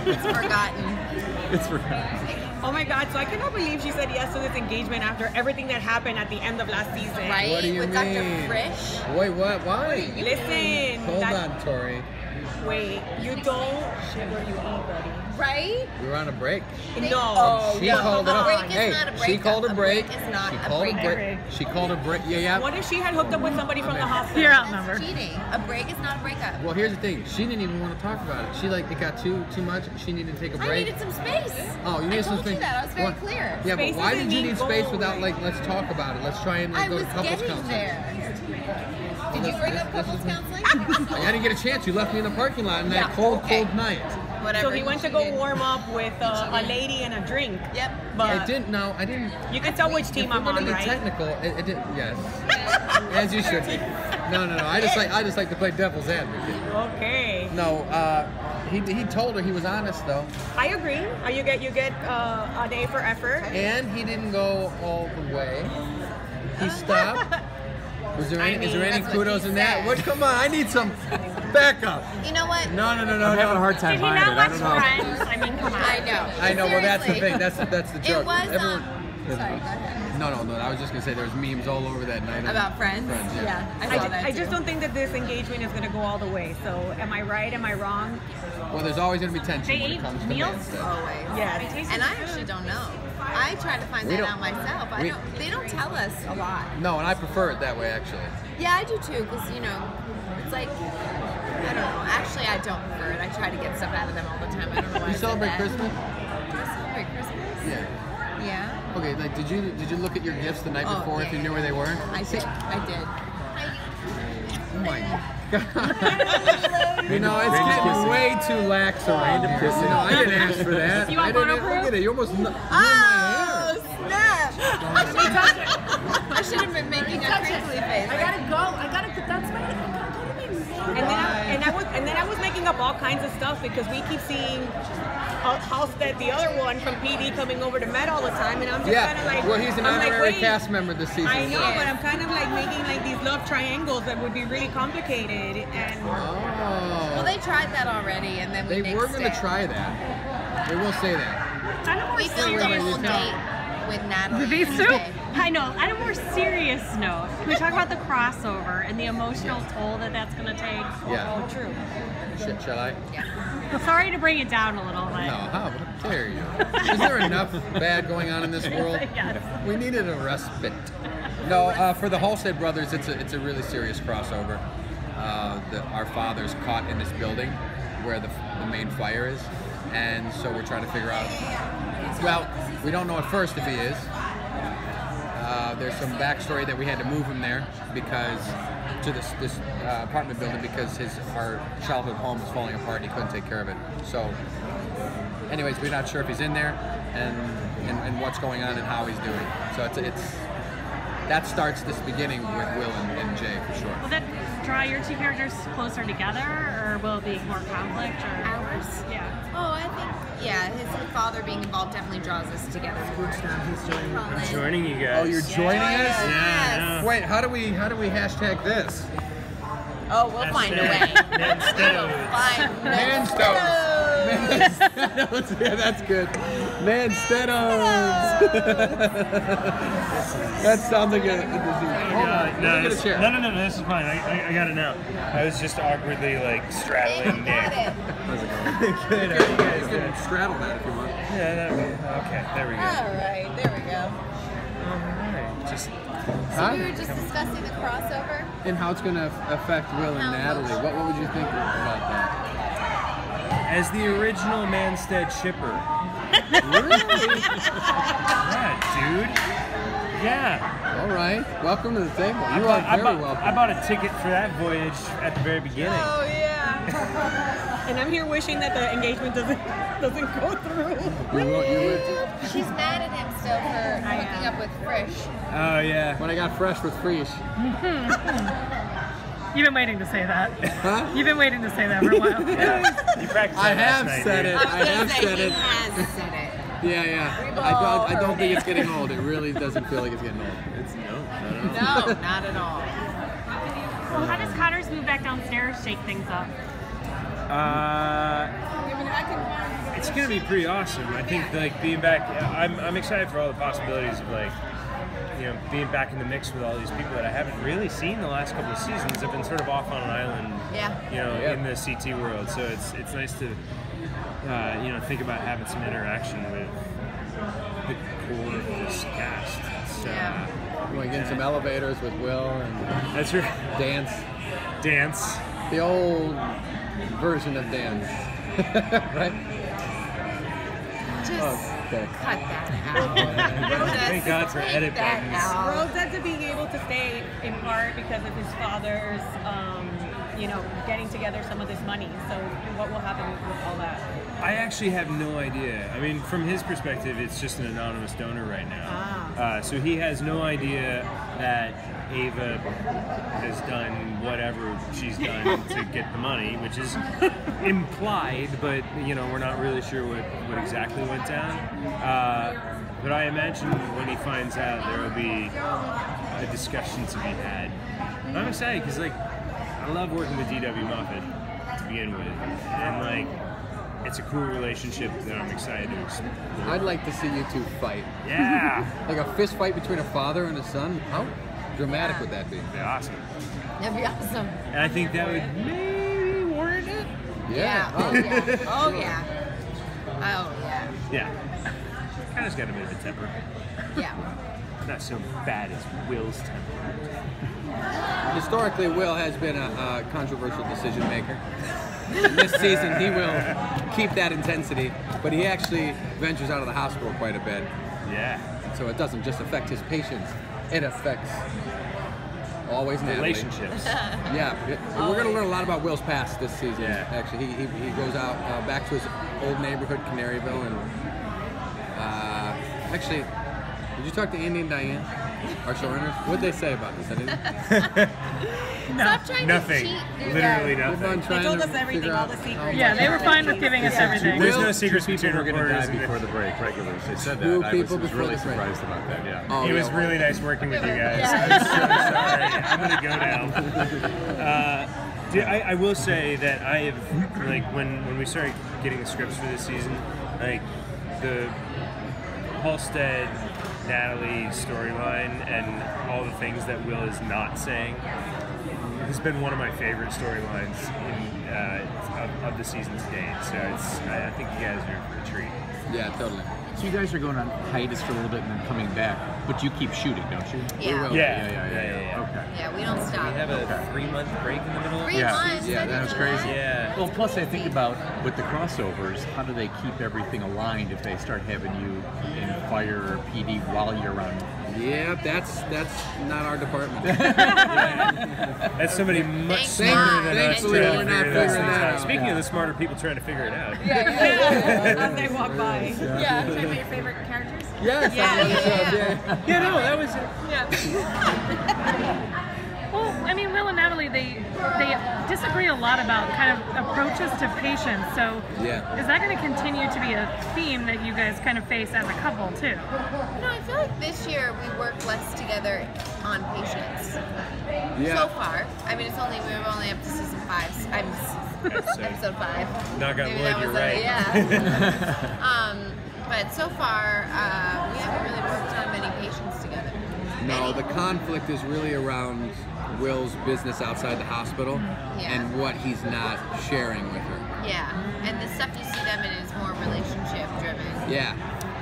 It's forgotten. It's forgotten. Oh my God, so I cannot believe she said yes to this engagement after everything that happened at the end of last season. Right? What do you With mean? Dr. Frisch. Wait, what? Why? Listen. Hold on, Tori. Wait, you don't shit where you eat, buddy. Right? We were on a break. No. Oh, She no. called it A up. break is Hey, not a break. she called a break. A break is not She a called break. a break. She called a break. Yeah. What if she had hooked up with somebody from the hospital? You're That's outnumbered. cheating. A break is not a breakup. Well, here's the thing. She didn't even want to talk about it. She it got too much. She needed to take a I break. needed some space. Oh, you needed some space. I told you that. I was very What? clear. Yeah, Space but why doesn't did you mean need space gold. without let's talk about it? Let's try and I go was to couples getting counseling. there. Did you bring up couples counseling? I didn't get a chance. You left me in the parking lot on that Yeah, cold okay. night. Whatever. So he went to go warm up with a lady and a drink. Yep. But I didn't. No, I didn't. you can tell which team If I'm we're gonna on, be right? technical, it did. Yes, as you should be. No. I just like to play devil's advocate. Okay. No, he told her he was honest though, I agree. You get a day for effort. and he didn't go all the way. He stopped. Is there any that's what kudos he in that? said. What? Come on, I need some backup. You know what? No. I'm having a hard time Did he finding not it. I watch don't know. Friends? I mean, come on. I know. I know. Well, that's the Seriously. thing. That's the joke. It was. Everyone. Sorry, go ahead. No. I was just gonna say there was memes all over that night. About Friends? Yeah. I saw that I just too. don't think that this engagement is going to go all the way. So, am I right? Am I wrong? Well, there's always gonna be tension They when eat it comes to meals? Manstead. Always. Yes. And I actually don't know. I try to find We that don't- out myself. we- They don't tell us a lot. No, and I prefer it that way actually. Yeah, I do too, because, it's like, I don't know. Actually, I don't prefer it. I try to get stuff out of them all the time. I don't know why You I said celebrate that. Christmas? Do I celebrate Christmas? Yeah. Yeah. Okay, did you look at your gifts the night Oh, before if yeah, you knew where they were? I did. Oh my God. It's getting way too lax around here. I didn't ask for that. You want I didn't. photo proof? Look at it. You almost ruined my Oh, snap! I should have been making a crinkly face. I gotta go. That's my. And then I was making up all kinds of stuff because we keep seeing Halstead, the other one from PD, coming over to Met all the time, and I'm just kind of like, well, he's an I'm like, honorary wait, cast member this season. I know, so- but I'm kind of like making like these love triangles that would be really complicated, and Well, Oh. they tried that already, and then we They were mixed going to it. try that. They will say that. On a more We filmed a serious whole note. date with Natalie. These and two? Jay. I know. On a more serious note, can we talk about the crossover and the emotional toll that's going to take? Yeah. oh, true. Shall I? Sorry to bring it down a little, but No, how dare you? Is there enough bad going on in this world? Yes. We needed a respite. No, for the Halstead brothers, it's a really serious crossover. Our father's caught in this building where the main fire is, and so we're trying to figure out. Well, we don't know at first if he is. There's some backstory that we had to move him there because to this apartment building because our childhood home was falling apart and he couldn't take care of it. So, anyways, we're not sure if he's in there and what's going on and how he's doing. So it's that starts this beginning with Will and Jay for sure. will that draw your two characters closer together, or will it be more conflict? Or Ours? Yeah. Oh, I think, his father being involved definitely draws us together. I'm joining you guys. Oh, you're joining us? Yeah, Wait, how do we hashtag this? Oh, we'll find a way. Mansteados. Yeah, that's good. Mansteados. That sounds like a disease. Hold on, let me get a chair. No, this is fine. I got it now. I was just awkwardly straddling Nick. How's it going? Good. You guys can straddle that if you want. Yeah, okay, there we go. All right, there we go. Alright, just So we were just discussing the crossover. And how it's going to affect Will and Natalie. What would you think about that? as the original Manstead shipper. Really? Yeah, dude. Yeah. All right. Welcome to the table. You are very welcome. I bought a ticket for that voyage at the very beginning. Oh yeah. And I'm here wishing that the engagement doesn't go through. You would. She's mad at him still for hooking up with Frisch. Oh, yeah. When I got fresh with Frisch. You've been waiting to say that. Huh? You've been waiting to say that for a while. Yeah. You practiced I that have last night, said dude. it. I have said He it. has said it. Yeah. I don't think it's getting old. It really doesn't feel like it's getting old. It's No, not at all. Well, how does Connor's move back downstairs shake things up? It's gonna be pretty awesome. I think like being back. I'm excited for all the possibilities of like, being back in the mix with all these people that I haven't really seen the last couple of seasons. I've been sort of off on an island, in the CT world. So it's nice to think about having some interaction with the core of this cast. So, Going in some elevators with Will and that's right. Dance. The old version of dance, right? Just Okay. cut that out. Thank God for edit buttons. Rose had to being able to stay in part because of his father's, getting together some of this money. So what will happen with all that? I actually have no idea. I mean, from his perspective, it's just an anonymous donor right now. So he has no idea that Ava has done whatever she's done to get the money, which is implied, but we're not really sure what exactly went down. But I imagine when he finds out, there will be a discussion to be had. And I'm excited because I love working with D.W. Moffat to begin with, and it's a cool relationship that I'm excited to explore. I'd like to see you two fight. Yeah. Like a fist fight between a father and a son. How dramatic would that be? That'd be awesome. That'd be awesome. And I think that would maybe warrant it. Yeah. Oh yeah. Oh yeah. Oh yeah. Yeah. Kind of's got a bit of a temper. Yeah. Not so bad as Will's temper. Historically, Will has been a controversial decision maker. This season, he will keep that intensity, but he actually ventures out of the hospital quite a bit. Yeah. So it doesn't just affect his patients; it affects always Natalie. Relationships. Yeah, we're going to learn a lot about Will's past this season. Yeah. Actually, he goes out back to his old neighborhood, Canaryville, and actually, did you talk to Andy and Diane, our showrunners? What did they say about this? Stop trying Nothing. to cheat. Literally We've been nothing. trying They told to us everything, figure all out the how- secrets. Yeah, they were fine with giving us everything. There's no Will- secrets Two between people were going to reporters. die before the break, regulars. They said Two that. I people was before really the break. surprised about that, yeah. Oh, It was yeah. really nice working with you guys. I'm so sorry. I'm gonna go now. I will say that I have when we started getting the scripts for this season, the Halstead Natalie storyline and all the things that Will is not saying has been one of my favorite storylines of the season to date. So I think you guys are in for a treat. Yeah, totally. So you guys are going on hiatus for a little bit and then coming back, but you keep shooting, don't you? Yeah. Yeah. Okay. Yeah, we don't stop. We have a 3-month break in the middle. 3 Yeah. months. Yeah, I that didn't was know crazy. Yeah. Well, plus I think about with the crossovers, how do they keep everything aligned if they start having you in fire or PD while you're on? Yeah, that's not our department. That's somebody much Thank smarter God. than us Thankfully, trying we're to not figure those figuring things that out. out. Speaking of the smarter people trying to figure it out. As they walk by. Yeah, trying to be your favorite characters. Yes, Yeah, I love the yeah, shows, yeah. Yeah, no, that was it. Well, I mean, Will and Natalie, they disagree a lot about kind of approaches to patients. So Yeah. is that going to continue to be a theme that you guys kind of face as a couple too? No, I feel like this year we work less together on patients. Yeah. So far. I mean, we're only up to season 5. Episode 5. Knock on Maybe wood, that you're was right. Yeah. But so far, we haven't really worked on many patients together. No, the conflict is really around Will's business outside the hospital Yeah. and what he's not sharing with her. Yeah. And the stuff you see them in is more relationship driven. Yeah.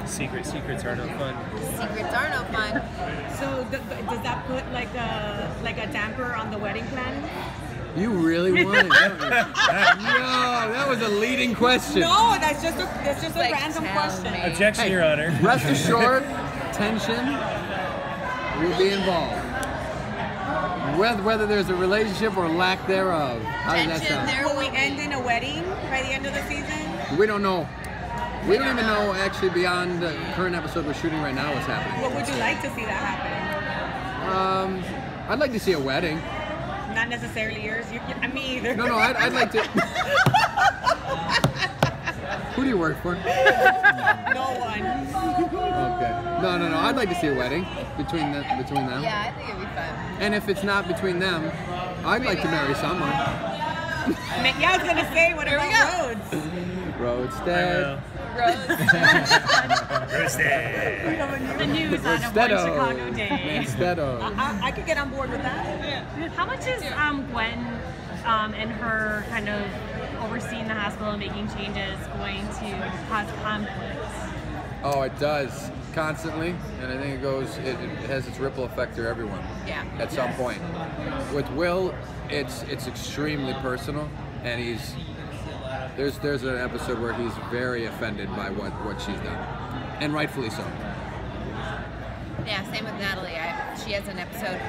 Secrets are no fun. Secrets are no fun. So does that put like a damper on the wedding planning? You really want it, don't you? No, that was a leading question. No, that's just a Like, random tell question. me. Objection, Hey. Your Honor. Rest assured, tension will be involved. Whether there's a relationship or lack thereof. How does that Tension sound? there. Will we end in a wedding by the end of the season? We don't know. We don't even know actually beyond the current episode we're shooting right now what's happening. What would you like to see that happen? I'd like to see a wedding. Not necessarily yours. Me either. No, I'd like to. Who do you work for? No one. Okay. No. I'd like to see a wedding between them. Yeah, I think it'd be fun. And if it's not between them, I'd like to marry someone. Yeah, I was gonna say, what Here we about Rhodes? Roadstead. The news on a one Chicago day. Roadstead. I could get on board with that. How much is Gwen and her kind of overseeing the hospital and making changes going to cause conflict? Oh, it does constantly, and I think it has its ripple effect through everyone. Yeah. At some point. With Will, it's extremely personal, and there's an episode where he's very offended by what she's done, and rightfully so. Yeah, same with Natalie. She has an episode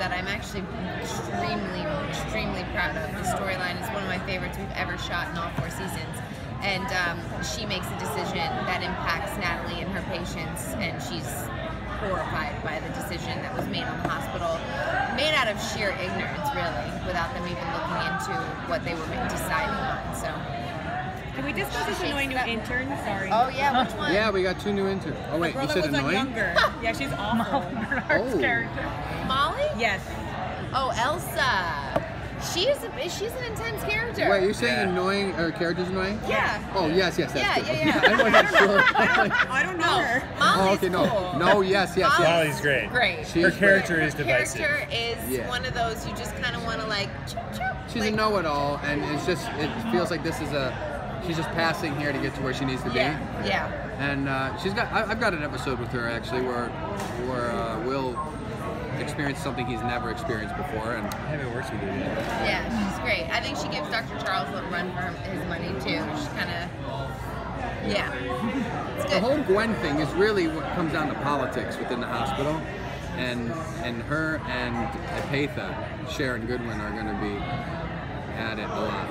that I'm actually extremely proud of. The storyline is one of my favorites we've ever shot in all 4 seasons. And she makes a decision that impacts Natalie and her patients, and she's horrified by the decision that was made on the hospital, made out of sheer ignorance, really, without them even looking into what they were deciding on. So. Can we discuss this annoying new intern? Sorry. Oh yeah, which one? Yeah, we got 2 new interns. Oh wait, you said annoying? Younger. Yeah, she's awful. Bernard's character. Molly? Yes. Oh, Elsa. She's an intense character. Wait, you're saying annoying, or character's annoying? Yeah. Oh, yes, that's Yeah, good. yeah. I wasn't sure. I don't know her. Molly's Oh, okay, no. cool. No, yes. Molly's great. Great. She's Her great. character is Her divisive. character is Yeah. one of those you just kind of want to like. Choo, choo, She's like, a know-it-all, and it feels like she's just passing here to get to where she needs to be. Yeah. And I've got an episode with her actually where Will experienced something he's never experienced before, and I haven't worked with her yet. Yeah, she's great. I think she gives Dr. Charles a run for his money too. She's kind of, it's the good. whole Gwen thing is really what comes down to politics within the hospital, and her and Epatha, Sharon Goodwin, are going to be at it a lot.